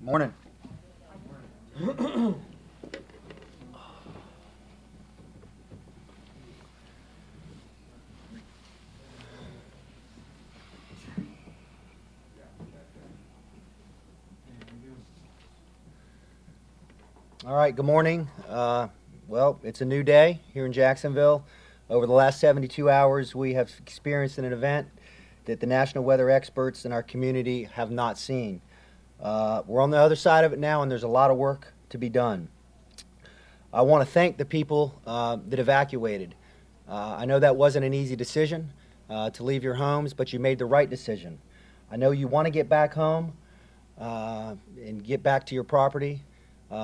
Morning. All right, good morning. Well, it's a new day here in Jacksonville. Over the last 72 hours, we have experienced an event that the national weather experts in our community have not seen. We're on the other side of it now, and there's a lot of work to be done. I want to thank the people that evacuated. I know that wasn't an easy decision to leave your homes, but you made the right decision. I know you want to get back home and get back to your property.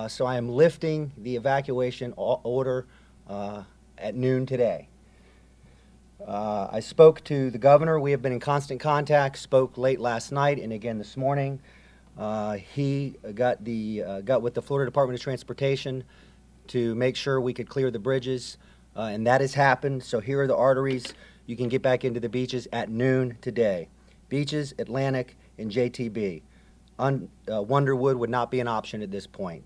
So I am lifting the evacuation order at noon today. I spoke to the governor. We have been in constant contact, spoke late last night and again this morning. He got with the Florida Department of Transportation to make sure we could clear the bridges, and that has happened. So here are the arteries. You can get back into the beaches at noon today. Beaches, Atlantic, and JTB. Wonderwood would not be an option at this point.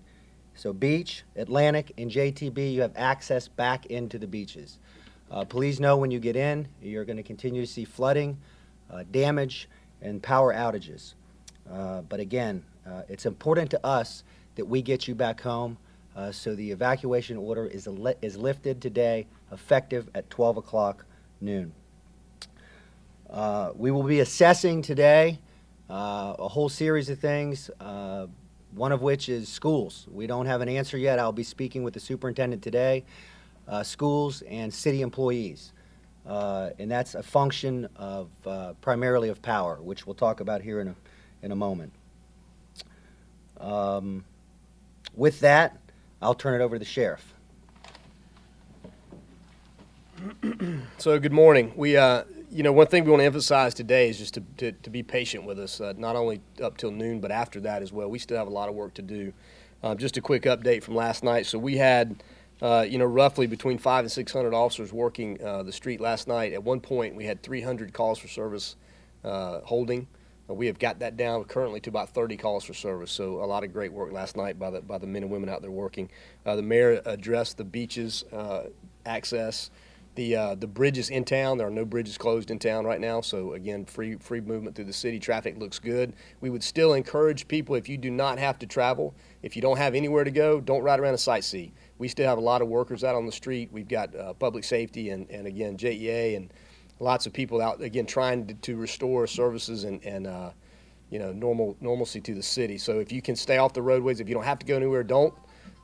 So Beach, Atlantic, and JTB, you have access back into the beaches. Please know when you get in, you're going to continue to see flooding, damage, and power outages. But again, it's important to us that we get you back home, so the evacuation order is lifted today, effective at 12 o'clock noon. We will be assessing today a whole series of things, one of which is schools. We don't have an answer yet. I'll be speaking with the superintendent today. Schools and city employees. And that's a function of primarily of power, which we'll talk about here in a moment. With that, I'll turn it over to the sheriff. So good morning. One thing we want to emphasize today is just to be patient with us, not only up till noon, but after that as well. We still have a lot of work to do. Just a quick update from last night. So we had, roughly between 500 and 600 officers working the street last night. At one point, we had 300 calls for service holding. We have got that down currently to about 30 calls for service. So a lot of great work last night by the men and women out there working. The mayor addressed the beaches access. The bridges in town, there are no bridges closed in town right now, so again, free movement through the city. Traffic looks good. We would still encourage people, if you do not have to travel, if you don't have anywhere to go, don't ride around and sightsee. We still have a lot of workers out on the street. We've got public safety and again, JEA and lots of people out, again, trying to restore services and normalcy to the city. So if you can stay off the roadways, if you don't have to go anywhere, don't,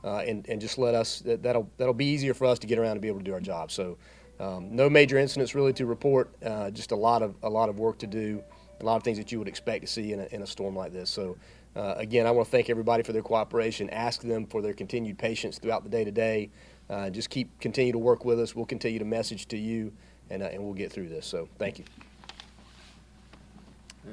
and just let us, that'll be easier for us to get around and be able to do our job. So. No major incidents really to report, just a lot of work to do, a lot of things that you would expect to see in a storm like this. So again, I want to thank everybody for their cooperation, ask them for their continued patience throughout the day to day. Just continue to work with us. We'll continue to message to you, and we'll get through this. So thank you.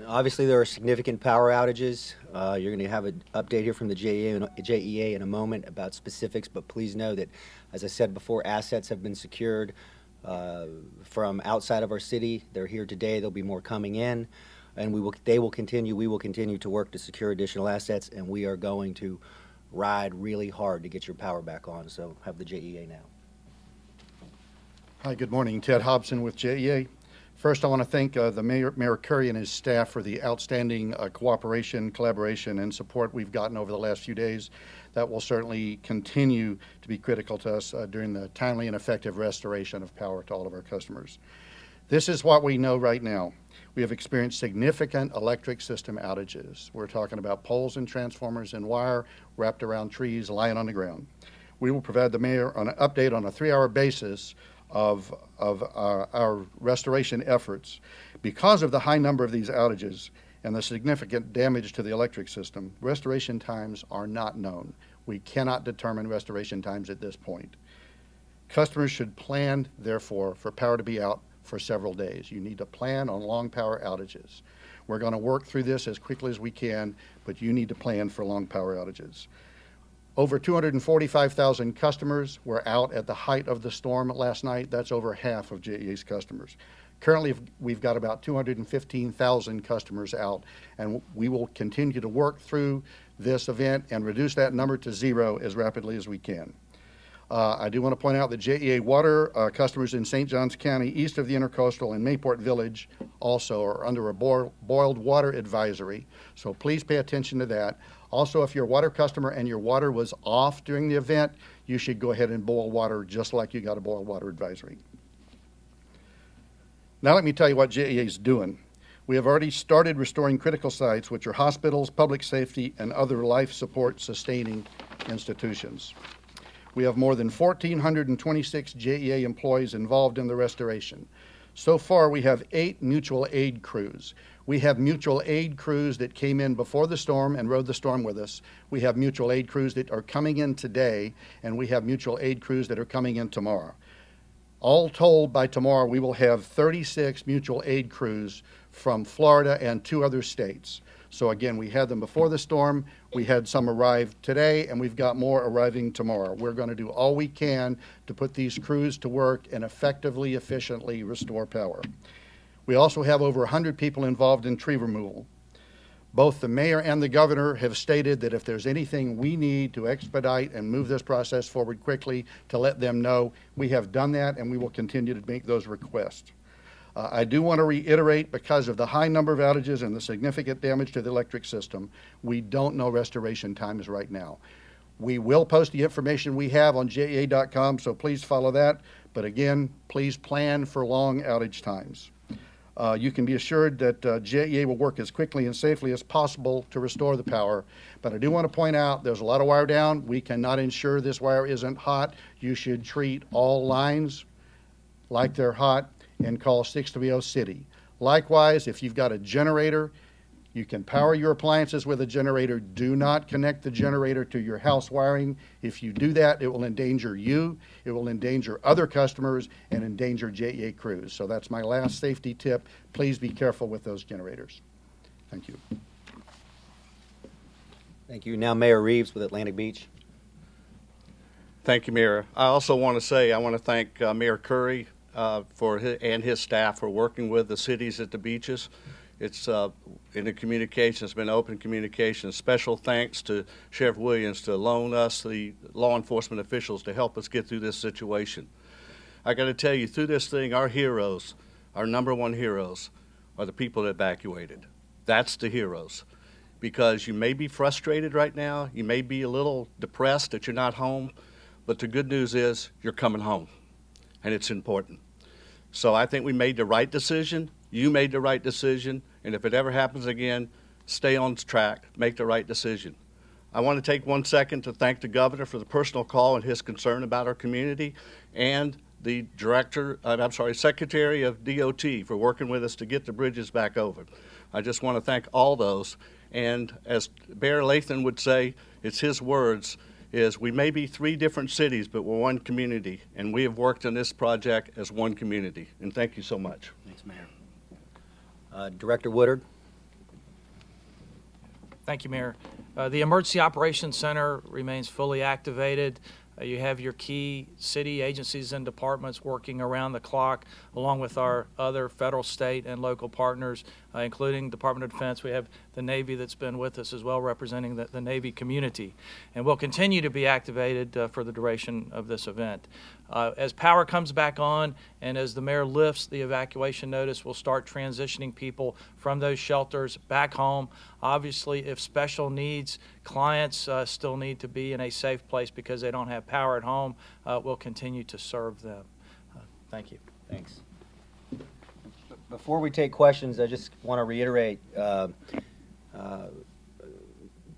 Obviously, there are significant power outages. You're going to have an update here from the JEA in a moment about specifics, but please know that, as I said before, assets have been secured from outside of our city. They're here today. There'll be more coming in, and we will continue to work to secure additional assets, and we are going to ride really hard to get your power back on. So have the JEA now. Hi, good morning. Ted Hobson with JEA. First, I want to thank the Mayor Curry and his staff for the outstanding cooperation, collaboration, and support we've gotten over the last few days. That will certainly continue to be critical to us during the timely and effective restoration of power to all of our customers. This is what we know right now. We have experienced significant electric system outages. We're talking about poles and transformers and wire wrapped around trees lying on the ground. We will provide the mayor an update on a 3-hour basis of our restoration efforts. Because of the high number of these outages and the significant damage to the electric system, restoration times are not known. We cannot determine restoration times at this point. Customers should plan, therefore, for power to be out for several days. You need to plan on long power outages. We're going to work through this as quickly as we can, but you need to plan for long power outages. Over 245,000 customers were out at the height of the storm last night. That's over half of JEA's customers. Currently, we've got about 215,000 customers out, and we will continue to work through this event and reduce that number to 0 as rapidly as we can. I do want to point out that JEA water customers in St. Johns County, east of the Intercoastal and Mayport Village, also are under a boiled water advisory. So please pay attention to that. Also, if you're a water customer and your water was off during the event, you should go ahead and boil water just like you got a boiled water advisory. Now let me tell you what JEA is doing. We have already started restoring critical sites, which are hospitals, public safety, and other life support sustaining institutions. We have more than 1,426 JEA employees involved in the restoration. So far, we have 8 mutual aid crews. We have mutual aid crews that came in before the storm and rode the storm with us. We have mutual aid crews that are coming in today, and we have mutual aid crews that are coming in tomorrow. All told, by tomorrow, we will have 36 mutual aid crews from Florida and 2 other states. So again, we had them before the storm, we had some arrive today, and we've got more arriving tomorrow. We're going to do all we can to put these crews to work and effectively, efficiently restore power. We also have over 100 people involved in tree removal. Both the mayor and the governor have stated that if there's anything we need to expedite and move this process forward quickly, to let them know. We have done that, and we will continue to make those requests. I do want to reiterate, because of the high number of outages and the significant damage to the electric system, we don't know restoration times right now. We will post the information we have on JEA.com, so please follow that. But again, please plan for long outage times. You can be assured that JEA will work as quickly and safely as possible to restore the power. But I do want to point out there's a lot of wire down. We cannot ensure this wire isn't hot. You should treat all lines like they're hot and call 630-CITY. Likewise, if you've got a generator, you can power your appliances with a generator. Do not connect the generator to your house wiring. If you do that, it will endanger you, it will endanger other customers, and endanger JEA crews. So that's my last safety tip. Please be careful with those generators. Thank you. Thank you. Now Mayor Reeves with Atlantic Beach. Thank you, Mayor. I also want to say I want to thank Mayor Curry and his staff for working with the cities at the beaches. It's in the communication, it's been open communication. Special thanks to Sheriff Williams to loan us the law enforcement officials to help us get through this situation. I got to tell you, through this thing, our heroes, our number one heroes, are the people that evacuated. That's the heroes. Because you may be frustrated right now, you may be a little depressed that you're not home, but the good news is you're coming home, and it's important. So I think we made the right decision. You made the right decision, and if it ever happens again, stay on track, make the right decision. I want to take 1 second to thank the governor for the personal call and his concern about our community, and the Secretary of DOT for working with us to get the bridges back over. I just want to thank all those, and as Bear Lathan would say, it's his words, is we may be 3 different cities, but we're one community, and we have worked on this project as one community. And thank you so much. Thanks, Mayor. Director Woodard. Thank you, Mayor. The Emergency Operations Center remains fully activated. You have your key city agencies and departments working around the clock, along with our other federal, state, and local partners, including Department of Defense. We have the Navy that's been with us as well, representing the Navy community. And we'll continue to be activated for the duration of this event. As power comes back on and as the mayor lifts the evacuation notice, we'll start transitioning people from those shelters back home. Obviously, if special needs clients still need to be in a safe place because they don't have power at home, we'll continue to serve them. Thank you. Thanks. Before we take questions, I just want to reiterate the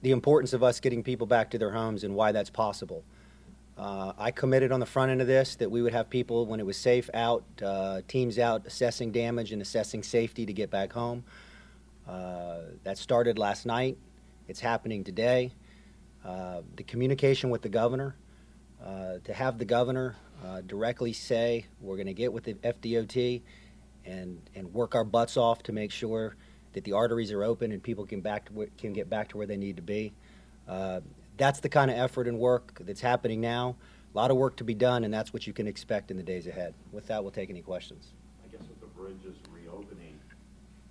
importance of us getting people back to their homes and why that's possible. I committed on the front end of this that we would have people, when it was safe, out, teams out, assessing damage and assessing safety to get back home. That started last night. It's happening today. The communication with the governor, to have the governor directly say, we're going to get with the FDOT and work our butts off to make sure that the arteries are open and people can get back to where they need to be. That's the kind of effort and work that's happening now. A lot of work to be done, and that's what you can expect in the days ahead. With that, we'll take any questions. I guess with the bridges reopening,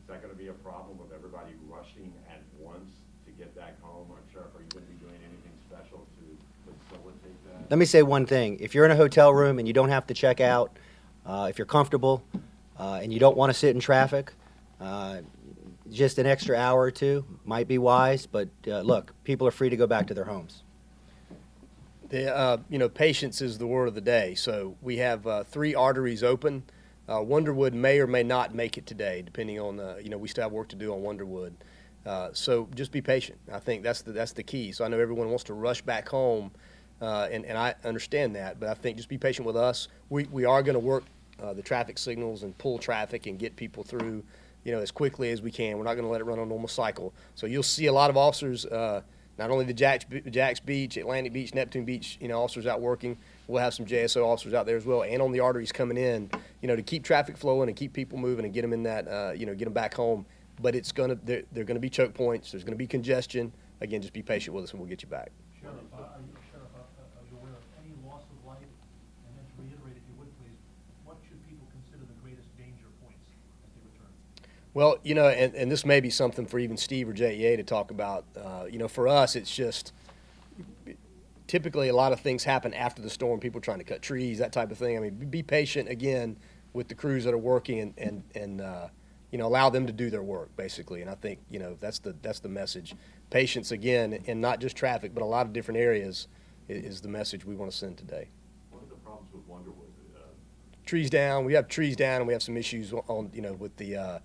is that going to be a problem with everybody rushing at once to get back home? Or Sheriff, are you going to be doing anything special to facilitate that? Let me say one thing. If you're in a hotel room and you don't have to check out, if you're comfortable and you don't want to sit in traffic, just an extra hour or two might be wise. But look, people are free to go back to their homes. Patience is the word of the day. So we have 3 arteries open. Wonderwood may or may not make it today, depending on we still have work to do on Wonderwood. So just be patient. I think that's the key. So I know everyone wants to rush back home, and I understand that. But I think just be patient with us. We are going to work the traffic signals and pull traffic and get people through, as quickly as we can. We're not going to let it run on a normal cycle. So you'll see a lot of officers. Not only the Jax Beach, Atlantic Beach, Neptune Beach, officers out working. We'll have some JSO officers out there as well, and on the arteries coming in, to keep traffic flowing and keep people moving and get them in that, get them back home. But they're going to be choke points. There's going to be congestion. Again, just be patient with us, and we'll get you back. Sheriff, are you aware of any loss of life? And then to reiterate, if you would please, what should people consider the greatest danger points as they return? Well, and this may be something for even Steve or JEA to talk about. For us, it's just typically a lot of things happen after the storm, people trying to cut trees, that type of thing. I mean, be patient, again, with the crews that are working and allow them to do their work, basically. And I think, that's the message. Patience, again, and not just traffic, but a lot of different areas is the message we want to send today. What are the problems with Wonderwood? Trees down. We have trees down, and we have some issues on, with the,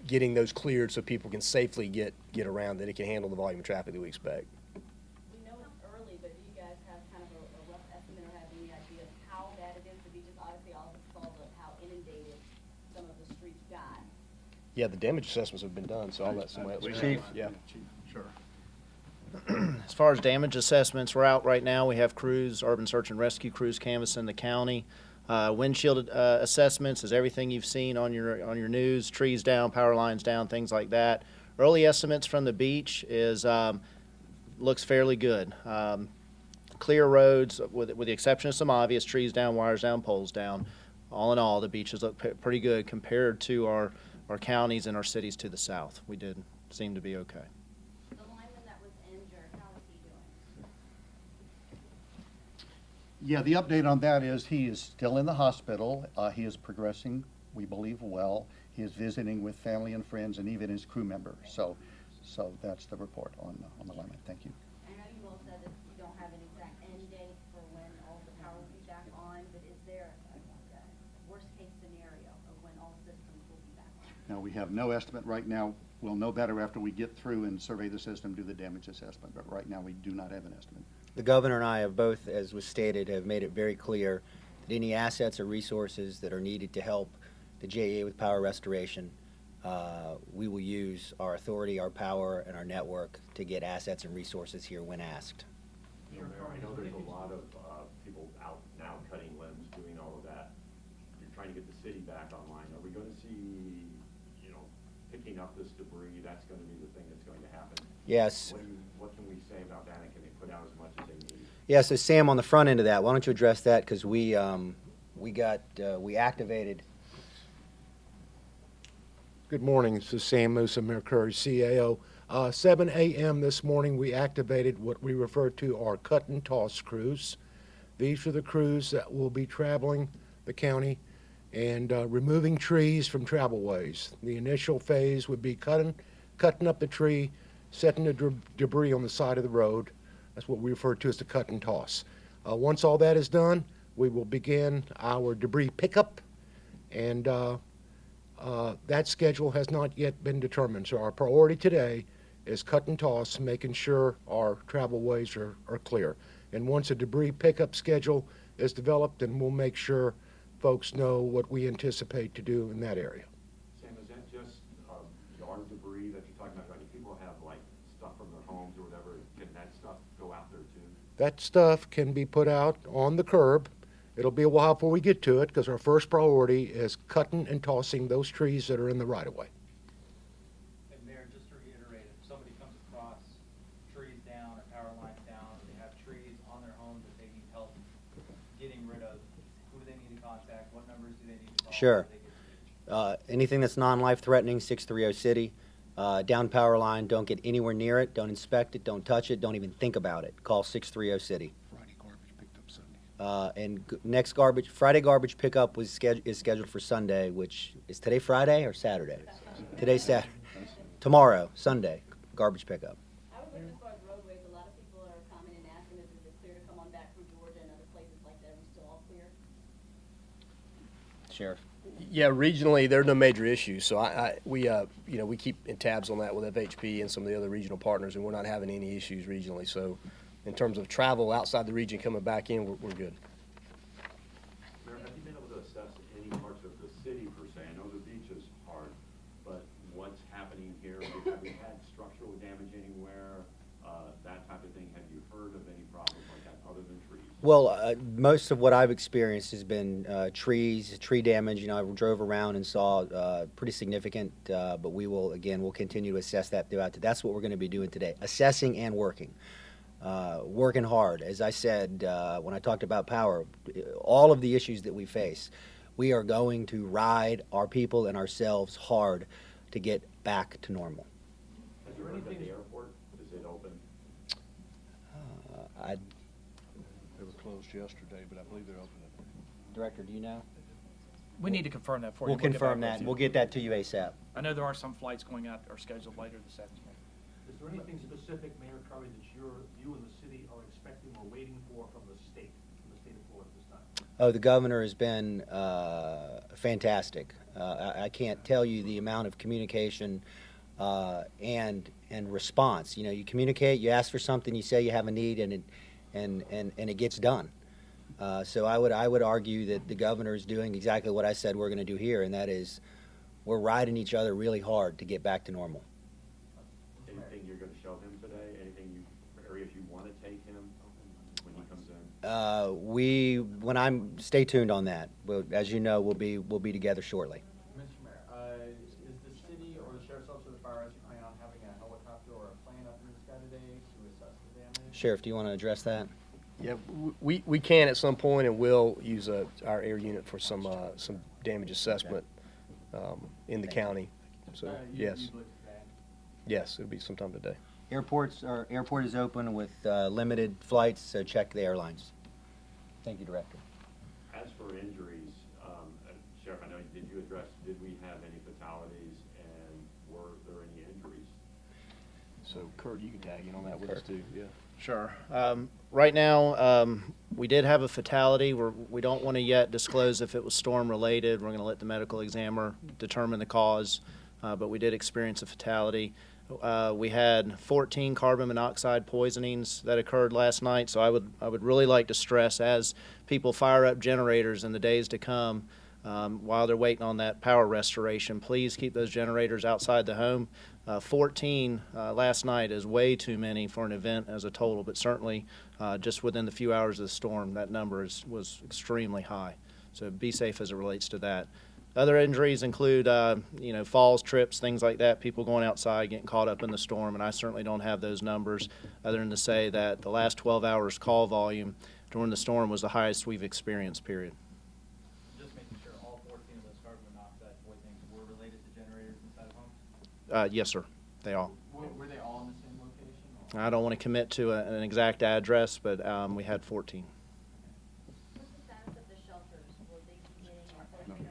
getting those cleared so people can safely get around, that it can handle the volume of traffic that we expect. We know it's early, but do you guys have kind of a rough estimate or have any idea of how bad it is? The beaches, obviously, all saw how inundated some of the streets got. Yeah, the damage assessments have been done, so I'll let somebody else. Chief? Yeah. Sure. As far as damage assessments, we're out right now. We have crews, urban search and rescue crews canvassing the county. Windshield assessments is everything you've seen on your news, trees down, power lines down, things like that. Early estimates from the beach is looks fairly good. Clear roads, with the exception of some obvious trees down, wires down, poles down. All in all, the beaches look pretty good compared to our counties and our cities to the south. We did seem to be okay. The lineman that was injured, how is he doing? Yeah, the update on that is he is still in the hospital. He is progressing, we believe, well. He is visiting with family and friends and even his crew members. So that's the report on the lineman. Thank you. I know you all said that you don't have an exact end date for when all the power will be back on, but is there a worst-case scenario of when all systems will be back on? Now, we have no estimate right now. We'll know better after we get through and survey the system, do the damage assessment. But right now, we do not have an estimate. The governor and I have both, as was stated, have made it very clear that any assets or resources that are needed to help the JEA with power restoration, we will use our authority, our power, and our network to get assets and resources here when asked. I know there's a lot of people out now cutting limbs, doing all of that. You're trying to get the city back online. Are we going to see, picking up this debris? That's going to be the thing that's going to happen. Yes. What can we say about that? And can they put out as much as they need? Yeah, so Sam, on the front end of that, why don't you address that? Because we activated. Good morning. This is Sam Musa, Mayor Curry, CAO. 7 a.m. this morning, we activated what we refer to our cut and toss crews. These are the crews that will be traveling the county and removing trees from travelways. The initial phase would be cutting up the tree, setting the debris on the side of the road. That's what we refer to as the cut and toss. Once all that is done, we will begin our debris pickup, and that schedule has not yet been determined. So our priority today is cut and toss, making sure our travelways are clear. And once a debris pickup schedule is developed, then we'll make sure folks know what we anticipate to do in that area. Sam, is that just yard debris that you're talking about? Like, if people have stuff from their homes or whatever, can that stuff go out there too? That stuff can be put out on the curb. It'll be a while before we get to it because our first priority is cutting and tossing those trees that are in the right-of-way. And Mayor, just to reiterate, if somebody comes across trees down or power lines down, or they have trees on their homes that they need help getting rid of, who do they need to contact? What numbers do they need to call? Sure. Anything that's non-life threatening, 630 City. Down power line, don't get anywhere near it, don't inspect it, don't touch it, don't even think about it. Call 630 City. Friday garbage picked up Sunday. Next Friday garbage pickup is scheduled for Sunday, which is today Friday or Saturday? Today's Saturday. Tomorrow, Sunday, garbage pickup. I would look as far as roadways, a lot of people are commenting and asking us, is it clear to come on back from Georgia and other places like that? Are we still all clear? Sheriff. Yeah, regionally, there are no major issues. So we keep in tabs on that with FHP and some of the other regional partners, and we're not having any issues regionally. So in terms of travel outside the region coming back in, we're good. Mayor, have you been able to assess any parts of the city per se? I know the beach is hard, but what's happening here? Have we had structural damage anywhere? That type of thing. Have you heard of any problems like that other than trees? Well, most of what I've experienced has been tree damage. You know, I drove around and saw pretty significant, but we'll continue to assess that throughout. That's what we're going to be doing today, assessing and working. Working hard. As I said when I talked about power, all of the issues that we face, we are going to ride our people and ourselves hard to get back to normal. Have you heard that the airport, is it open? They were closed yesterday, but I believe they're open today. Director, do you know? We need to confirm that for you. We'll get confirm back that. with you. We'll get that to you ASAP. I know there are some flights going out or scheduled later this afternoon. Is there anything specific, Mayor Curry, that you and the city are expecting or waiting for from the state of Florida at this time? Oh, the governor has been fantastic. I can't tell you the amount of communication and response. You know, you communicate, you ask for something, you say you have a need, and it gets done. So I would argue that the governor is doing exactly what I said we're going to do here, and that is we're riding each other really hard to get back to normal. Anything you're going to show him today? Areas you want to take him when he comes in? Stay tuned on that. As you know, we'll be together shortly. Mr. Mayor, is the city or the sheriff's office or the fire rescue plan on having a helicopter or a plane up in the sky today to assess the damage? Sheriff, do you want to address that? Yeah, we can at some point, and we'll use our air unit for some damage assessment in the county. So yes, yes, it'll be sometime today. Airport is open with limited flights, so check the airlines. Thank you, Director. As for injuries, Sheriff, I know, did we have any fatalities, and were there any injuries? So Kurt, you can tag in on that with us too. Yeah. Sure. Right now, we did have a fatality. We don't want to yet disclose if it was storm related. We're going to let the medical examiner determine the cause, but we did experience a fatality. We had 14 carbon monoxide poisonings that occurred last night. So I would really like to stress, as people fire up generators in the days to come, while they're waiting on that power restoration, please keep those generators outside the home. 14 last night is way too many for an event as a total, but certainly just within the few hours of the storm, that number was extremely high. So be safe as it relates to that. Other injuries include, falls, trips, things like that, people going outside, getting caught up in the storm, and I certainly don't have those numbers, other than to say that the last 12 hours call volume during the storm was the highest we've experienced, period. Just making sure all 14 of those carbon monoxide poisonings were related to generators inside of homes? Yes, sir, they all. Were they all in the same location? Or? I don't want to commit to an exact address, but we had 14. What's the status of the shelters? Will they be getting replacement?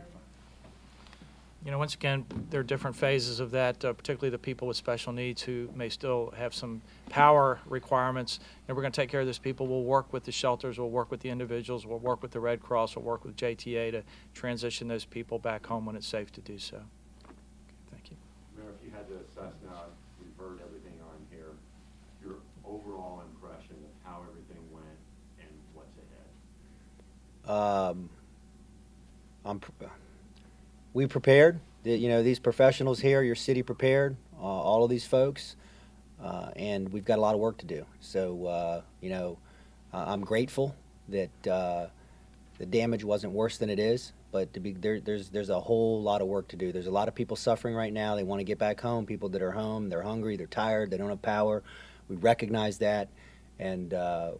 You know, once again, there are different phases of that, particularly the people with special needs who may still have some power requirements. And we're going to take care of those people. We'll work with the shelters. We'll work with the individuals. We'll work with the Red Cross. We'll work with JTA to transition those people back home when it's safe to do so. Okay, thank you. Mayor, if you had to assess now, we've heard everything on here, your overall impression of how everything went and what's ahead. We prepared. These professionals here, your city prepared, all of these folks, and we've got a lot of work to do. So, I'm grateful that the damage wasn't worse than it is, but there's a whole lot of work to do. There's a lot of people suffering right now. They want to get back home. People that are home, they're hungry, they're tired, they don't have power. We recognize that, and I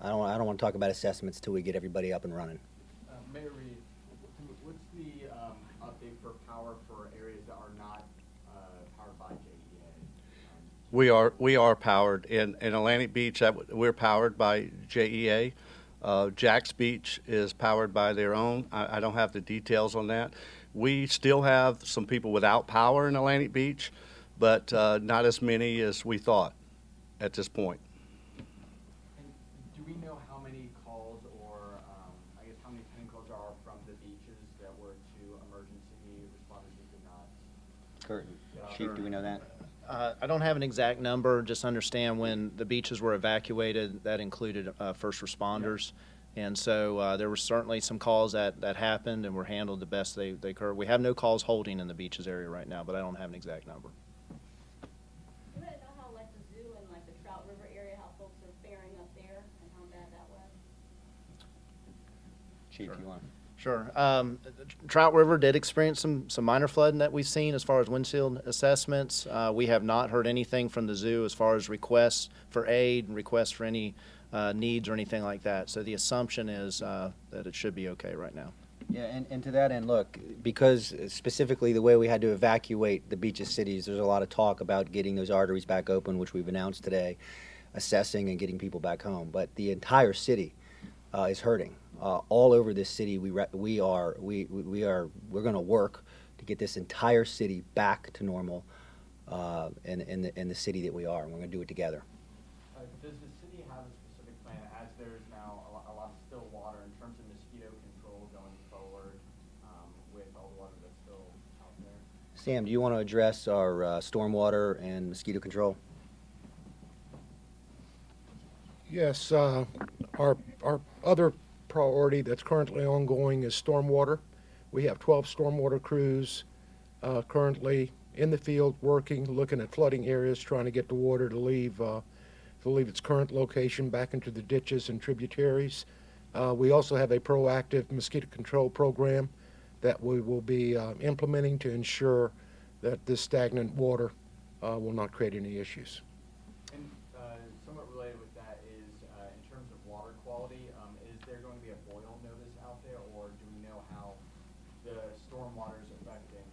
don't want to talk about assessments till we get everybody up and running. Mayor Reed, what's the update for power for areas that are not powered by We are powered in Atlantic Beach. We're powered by JEA. Jack's Beach is powered by their own. I don't have the details on that. We still have some people without power in Atlantic Beach, but not as many as we thought at this point. And do we know how many calls or, I guess, how many pen calls there are from the beaches that were to emergency responders who could not? Curtin, Chief, do we know that? I don't have an exact number, just understand when the beaches were evacuated, that included first responders. And so there were certainly some calls that happened and were handled the best they could. We have no calls holding in the beaches area right now, but I don't have an exact number. You want to know how, like, the zoo and, like, the Trout River area, how folks are faring up there and how bad that was? Chief, you want? Sure. Trout River did experience some minor flooding that we've seen as far as windshield assessments. We have not heard anything from the zoo as far as requests for aid and requests for any needs or anything like that. So the assumption is that it should be okay right now. Yeah, and to that end, look, because specifically the way we had to evacuate the beaches cities, there's a lot of talk about getting those arteries back open, which we've announced today, assessing and getting people back home. But the entire city is hurting. All over this city, we're going to work to get this entire city back to normal in the city that we are, and we're going to do it together. Does the city have a specific plan, as there is now a lot of still water, in terms of mosquito control going forward with all the water that's still out there? Sam, do you want to address our stormwater and mosquito control? Yes, our other priority that's currently ongoing is stormwater. We have 12 stormwater crews currently in the field working, looking at flooding areas, trying to get the water to leave its current location back into the ditches and tributaries. We also have a proactive mosquito control program that we will be implementing to ensure that this stagnant water will not create any issues. And somewhat related with that is, in terms of water quality, is there going to be a boil notice out there, or do we know how the storm water is affecting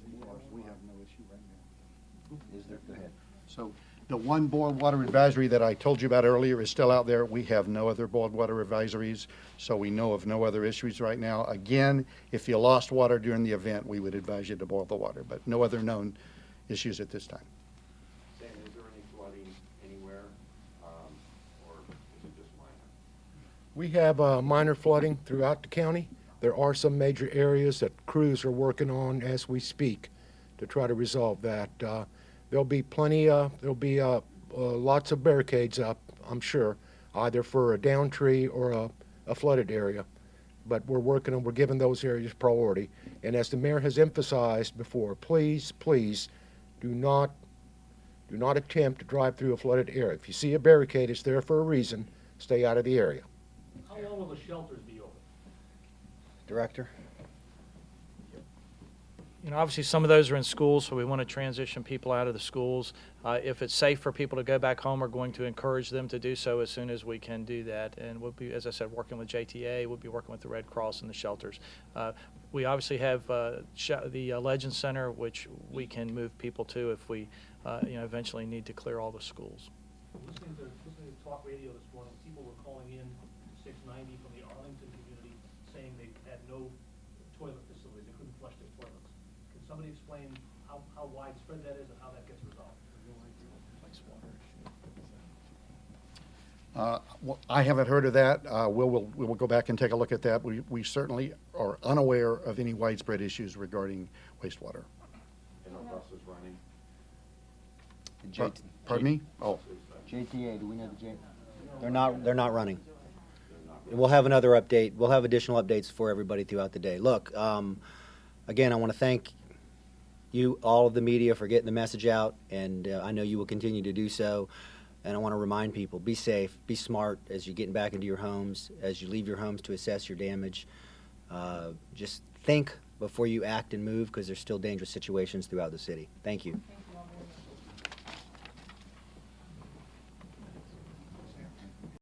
city water supply? We have no issue right now. Is there? Go ahead. So the one boiled water advisory that I told you about earlier is still out there. We have no other boiled water advisories, so we know of no other issues right now. Again, if you lost water during the event, we would advise you to boil the water, but no other known issues at this time. Sam, is there any flooding anywhere, or is it just minor? We have minor flooding throughout the county. There are some major areas that crews are working on as we speak to try to resolve that. There'll be lots of barricades up, I'm sure, either for a down tree or a flooded area. But we're giving those areas priority. And as the mayor has emphasized before, please do not attempt to drive through a flooded area. If you see a barricade, it's there for a reason. Stay out of the area. How long will the shelters be open? Director? You know, obviously, some of those are in schools, so we want to transition people out of the schools. If it's safe for people to go back home, we're going to encourage them to do so as soon as we can do that. And we'll be, as I said, working with JTA. We'll be working with the Red Cross and the shelters. We obviously have the Legend Center, which we can move people to if we, eventually need to clear all the schools. Listening to talk radio this morning, people were calling in 690 from the Arlington community saying they had no toilet facilities. They couldn't flush their toilets. Can somebody explain how widespread that is and how that gets resolved? I haven't heard of that. We will go back and take a look at that. We certainly are unaware of any widespread issues regarding wastewater. And our buses running? Pardon me? Oh. JTA, do we know the J? They're not running. We'll have another update. We'll have additional updates for everybody throughout the day. Look, again, I want to thank you, all of the media, for getting the message out, and I know you will continue to do so. And I want to remind people, be safe, be smart as you're getting back into your homes, as you leave your homes to assess your damage. Just think before you act and move, because there's still dangerous situations throughout the city. Thank you.